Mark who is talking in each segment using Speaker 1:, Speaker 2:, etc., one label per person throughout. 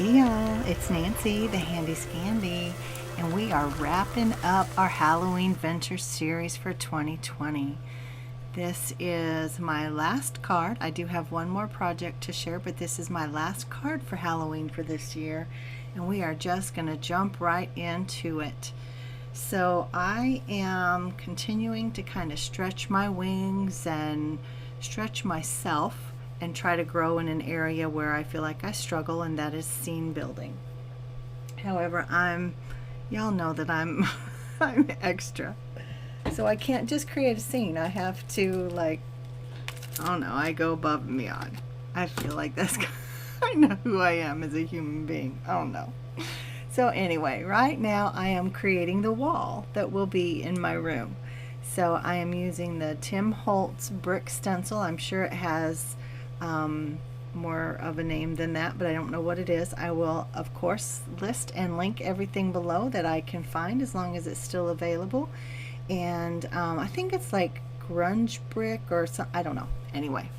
Speaker 1: Hey y'all, it's Nancy, the Handy Scandy, and we are wrapping up our Halloween Venture series for 2020. This is my last card. I do have one more project to share, but this is my last card for Halloween for this year, and we are just going to jump right into it. So I am continuing to kind of stretch my wings and stretch myself and try to grow in an area where I feel like I struggle, and that is scene building. However, y'all know that I'm I'm extra. So I can't just create a scene. I have to, like, I don't know, I go above and beyond. I feel like that's kind of who I am as a human being. I don't know. So anyway, right now I am creating the wall that will be in my room. So I am using the Tim Holtz brick stencil. I'm sure it has more of a name than that, but I don't know what it is. I will, of course, list and link everything below that I can find as long as it's still available. And I think it's like grunge brick or something, I don't know. Anyway,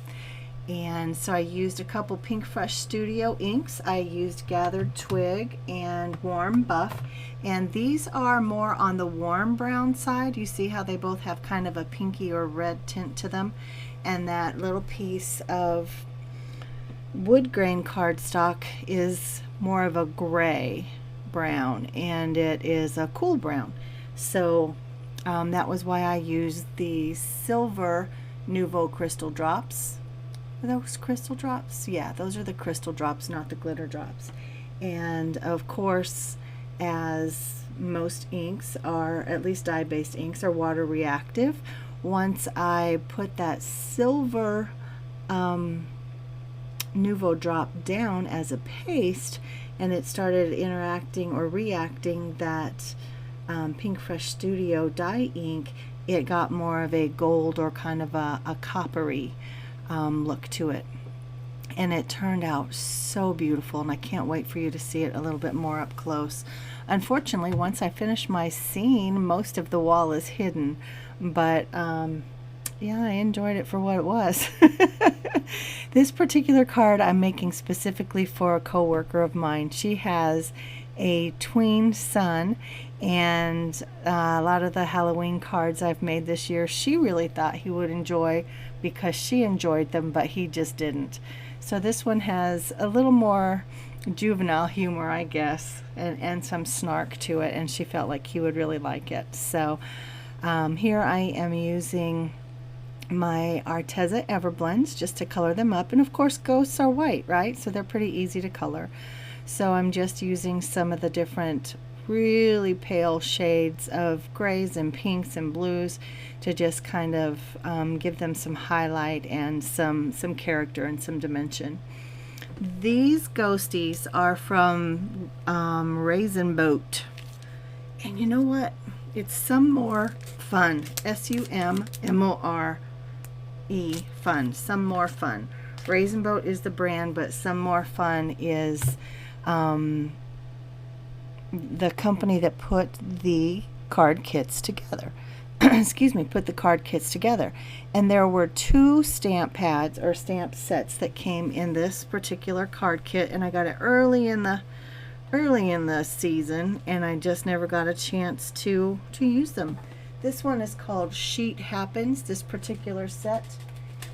Speaker 1: and so I used a couple Pink Fresh Studio inks. I used Gathered Twig and Warm Buff, and these are more on the warm brown side. You see how they both have kind of a pinky or red tint to them, and that little piece of wood grain cardstock is more of a gray brown, and it is a cool brown. So that was why I used the silver Muwah crystal drops. Are those crystal drops? Yeah, those are the crystal drops, not the glitter drops. And of course, as most inks are, at least dye-based inks, are water reactive. Once I put that silver Muwah drop down as a paste, and it started interacting or reacting that Pink Fresh Studio dye ink, it got more of a gold or kind of a coppery look to it, and it turned out so beautiful, and I can't wait for you to see it a little bit more up close. Unfortunately, once I finish my scene, most of the wall is hidden, but yeah, I enjoyed it for what it was. This particular card I'm making specifically for a coworker of mine. She has a tween son, and a lot of the Halloween cards I've made this year she really thought he would enjoy because she enjoyed them, but he just didn't. So this one has a little more juvenile humor, I guess, and some snark to it, and she felt like he would really like it. So here I am using my Arteza Everblends just to color them up, and of course ghosts are white, right? So they're pretty easy to color. So I'm just using some of the different really pale shades of grays and pinks and blues to just kind of give them some highlight and some character and some dimension. These ghosties are from Raisin Boat, and you know what? It's some more fun. SUMMORE, fun. Some more fun. Raisin Boat is the brand, but Some More Fun is the company that put the card kits together. Excuse me, put the card kits together. And there were 2 stamp pads or stamp sets that came in this particular card kit, and I got it early in the season, and I just never got a chance to use them. This one is called Sheethappens, this particular set.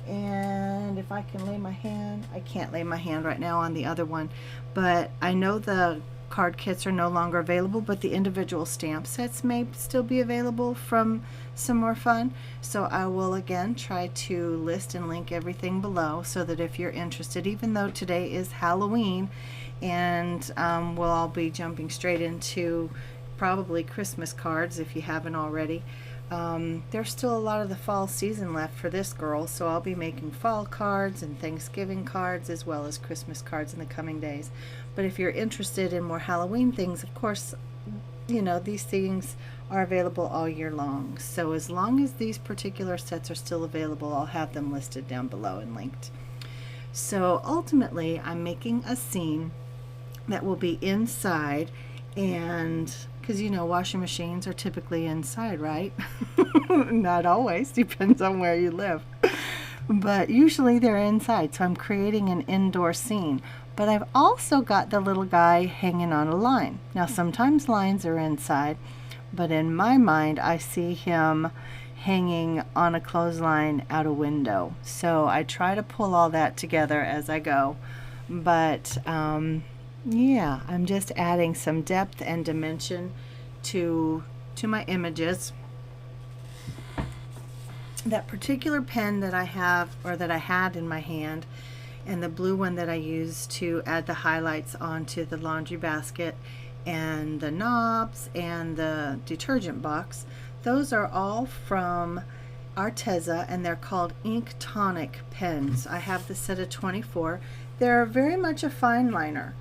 Speaker 1: And if I can lay my hand, I can't lay my hand right now on the other one, but I know the card kits are no longer available, but the individual stamp sets may still be available from Some More Fun. So I will again try to list and link everything below, so that if you're interested, even though today is Halloween and we'll all be jumping straight into probably Christmas cards if you haven't already, there's still a lot of the fall season left for this girl, so I'll be making fall cards and Thanksgiving cards as well as Christmas cards in the coming days. But if you're interested in more Halloween things, of course, you know, these things are available all year long. So as long as these particular sets are still available, I'll have them listed down below and linked. So ultimately, I'm making a scene that will be inside, and because you know washing machines are typically inside, right? Not always, depends on where you live. but usually they're inside, so I'm creating an indoor scene. But I've also got the little guy hanging on a line. Now sometimes lines are inside, but in my mind I see him hanging on a clothesline out a window. So I try to pull all that together as I go. But yeah, I'm just adding some depth and dimension to my images. That particular pen that I have, or that I had in my hand, and the blue one that I used to add the highlights onto the laundry basket and the knobs and the detergent box, those are all from Arteza, and they're called Ink Tonic pens. I have the set of 24. They're very much a fine liner.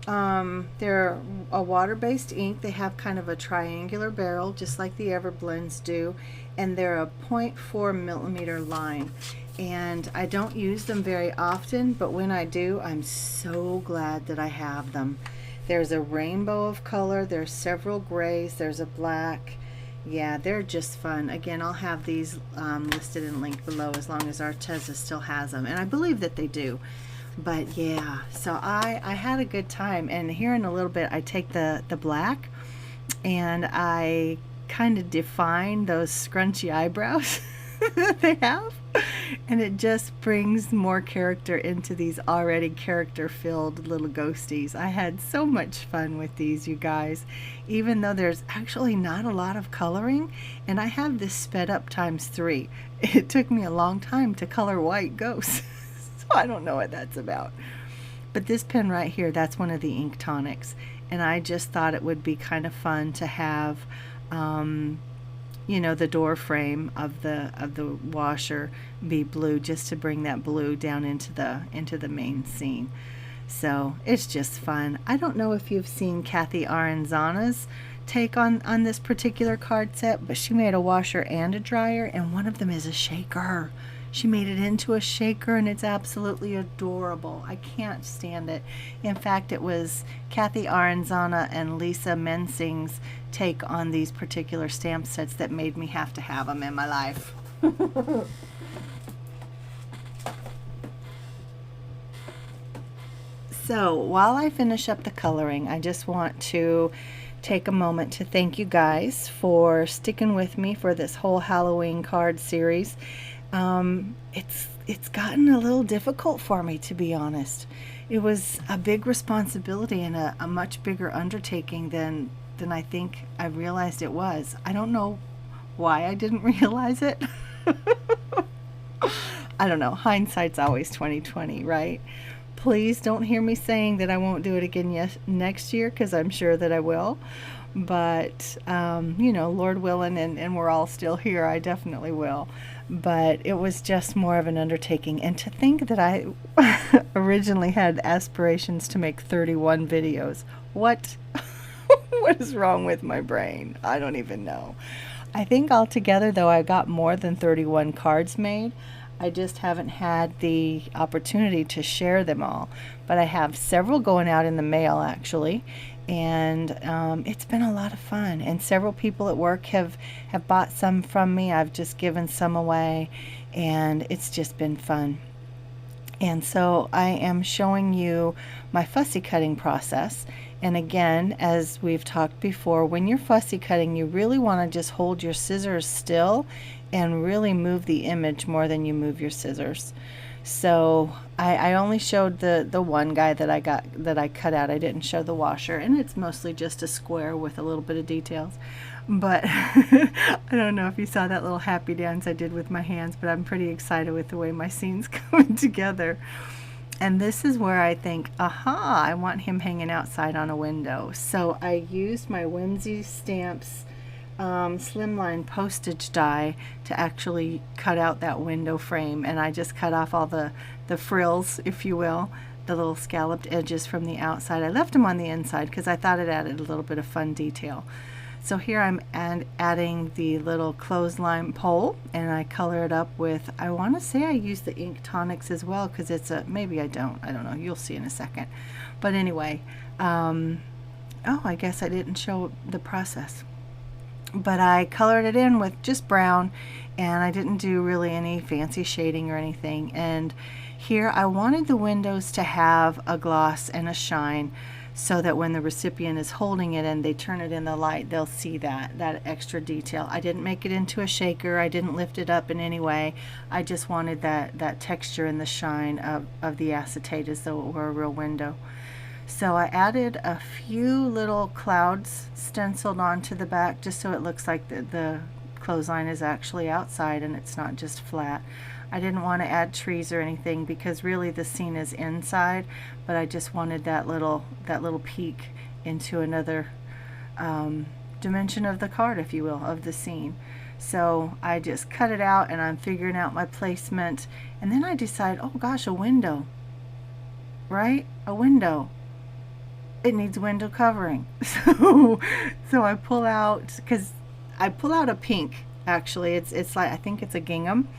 Speaker 1: They're a water-based ink. They have kind of a triangular barrel, just like the Everblends do, and they're a 0.4 millimeter line. And I don't use them very often, but when I do, I'm so glad that I have them. There's a rainbow of color, there's several grays, there's a black. Yeah, they're just fun. Again, I'll have these listed and linked below as long as Arteza still has them, and I believe that they do. But yeah, so I had a good time, and here in a little bit I take the black and I kind of define those scrunchy eyebrows that they have, and it just brings more character into these already character-filled little ghosties. I had so much fun with these, you guys, even though there's actually not a lot of coloring, and I have this sped up ×3. It took me a long time to color white ghosts. I don't know what that's about. But this pen right here, that's one of the Ink Tonics, and I just thought it would be kind of fun to have you know, the door frame of the washer be blue, just to bring that blue down into the main scene. So it's just fun. I don't know if you've seen Kathy Arenzana's take on this particular card set, but she made a washer and a dryer, and one of them is a shaker. She made it into a shaker, and it's absolutely adorable. I can't stand it. In fact, it was Kathy Arenzana and Lisa Mensing's take on these particular stamp sets that made me have to have them in my life. So while I finish up the coloring, I just want to take a moment to thank you guys for sticking with me for this whole Halloween card series. It's gotten a little difficult for me, to be honest. It was a big responsibility and a much bigger undertaking than I think I realized it was. I don't know why I didn't realize it. I don't know. Hindsight's always 20/20, right? Please don't hear me saying that I won't do it again next year, because I'm sure that I will. But, you know, Lord willing, and we're all still here, I definitely will. But it was just more of an undertaking. And to think that I originally had aspirations to make 31 videos. What? What is wrong with my brain? I don't even know. I think altogether, though, I got more than 31 cards made. I just haven't had the opportunity to share them all. But I have several going out in the mail, actually. And it's been a lot of fun. And several people at work have bought some from me. I've just given some away. And it's just been fun. And so I am showing you my fussy cutting process. And again, as we've talked before, when you're fussy cutting, you really want to just hold your scissors still and really move the image more than you move your scissors. So I only showed the one guy that I cut out. I didn't show the washer, and it's mostly just a square with a little bit of details. But I don't know if you saw that little happy dance I did with my hands, but I'm pretty excited with the way my scene's coming together. And this is where I think, aha, I want him hanging outside on a window. So I used my Whimsy Stamps slimline postage die to actually cut out that window frame, and I just cut off all the frills, if you will, the little scalloped edges from the outside. I left them on the inside because I thought it added a little bit of fun detail. So here I'm adding the little clothesline pole, and I color it up with, I want to say I use the Ink Tonics as well, because it's a, maybe I don't know, you'll see in a second. But anyway, oh, I guess I didn't show the process. but I colored it in with just brown, and I didn't do really any fancy shading or anything. And here I wanted the windows to have a gloss and a shine, so that when the recipient is holding it and they turn it in the light, they'll see that extra detail. I didn't make it into a shaker. I didn't lift it up in any way. I just wanted that texture and the shine of the acetate as though it were a real window. So I added a few little clouds stenciled onto the back, just so it looks like the clothesline is actually outside and it's not just flat. I didn't want to add trees or anything because really the scene is inside, but I just wanted that little peek into another dimension of the card, if you will, of the scene. So I just cut it out and I'm figuring out my placement, and then I decide, oh gosh, a window, right? A window. It needs window covering. So I pull out, because I pull out a pink, actually. It's like, I think it's a gingham,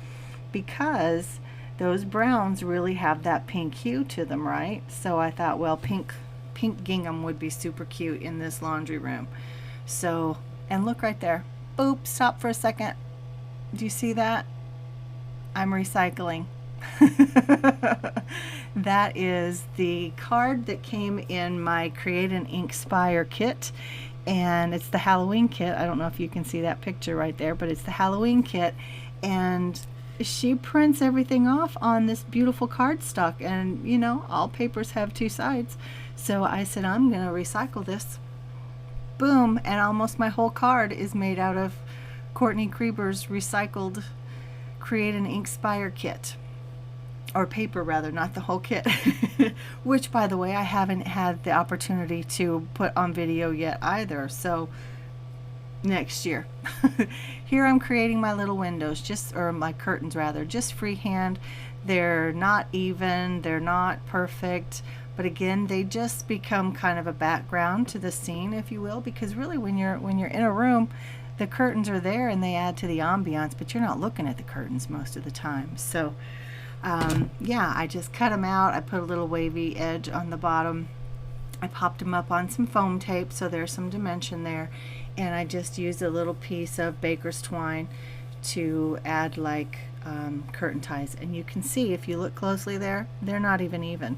Speaker 1: because those browns really have that pink hue to them, right? So I thought, well, pink gingham would be super cute in this laundry room. So, and look right there. Boop, stop for a second. Do you see that? I'm recycling. That is the card that came in my Create an Inkspire kit, and it's the Halloween kit. I don't know if you can see that picture right there, but it's the Halloween kit, and she prints everything off on this beautiful cardstock, and you know, all papers have two sides. So I said, I'm gonna recycle this. Boom, and almost my whole card is made out of Courtney Krieber's recycled Create an Inkspire kit. Or paper rather, not the whole kit. Which, by the way, I haven't had the opportunity to put on video yet either, so next year. Here I'm creating my little windows, or my curtains rather, just freehand. They're not even, they're not perfect, but again, they just become kind of a background to the scene, if you will, because really when you're in a room, the curtains are there and they add to the ambiance, but you're not looking at the curtains most of the time. So yeah, I just cut them out. I put a little wavy edge on the bottom. I popped them up on some foam tape, so there's some dimension there, and I just used a little piece of baker's twine to add like curtain ties, and you can see if you look closely there, they're not even.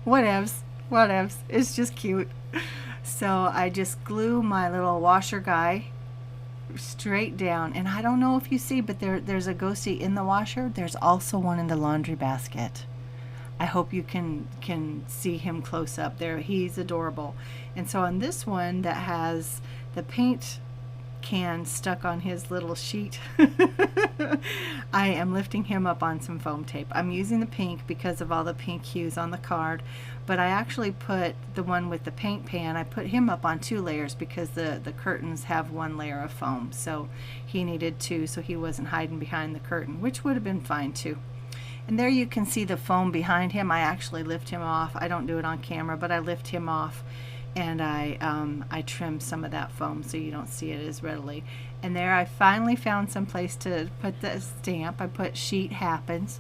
Speaker 1: Whatevs, it's just cute. So I just glue my little washer guy straight down, and I don't know if you see, but there's a ghostie in the washer. There's also one in the laundry basket. I hope you can see him close up there. He's adorable. And so on this one that has the paint can stuck on his little sheet, I am lifting him up on some foam tape. I'm using the pink because of all the pink hues on the card, but I actually put the one with the paint pan, I put him up on 2 layers because the curtains have 1 layer of foam, so he needed 2, so he wasn't hiding behind the curtain, which would have been fine too. And there you can see the foam behind him. I actually lift him off. I don't do it on camera, but I lift him off, and I trim some of that foam so you don't see it as readily. And there I finally found some place to put the stamp. I put Sheet Happens,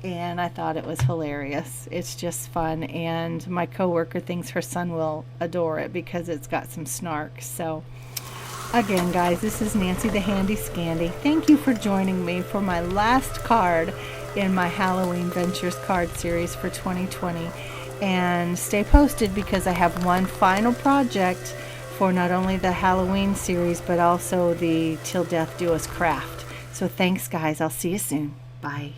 Speaker 1: and I thought it was hilarious. It's just fun, and my coworker thinks her son will adore it because it's got some snark. So again, guys, this is Nancy the Handy Scandy. Thank you for joining me for my last card in my Halloween Ventures card series for 2020. And stay posted because I have one final project for not only the Halloween series but also the Till Death Do Us craft. So thanks, guys. I'll see you soon. Bye.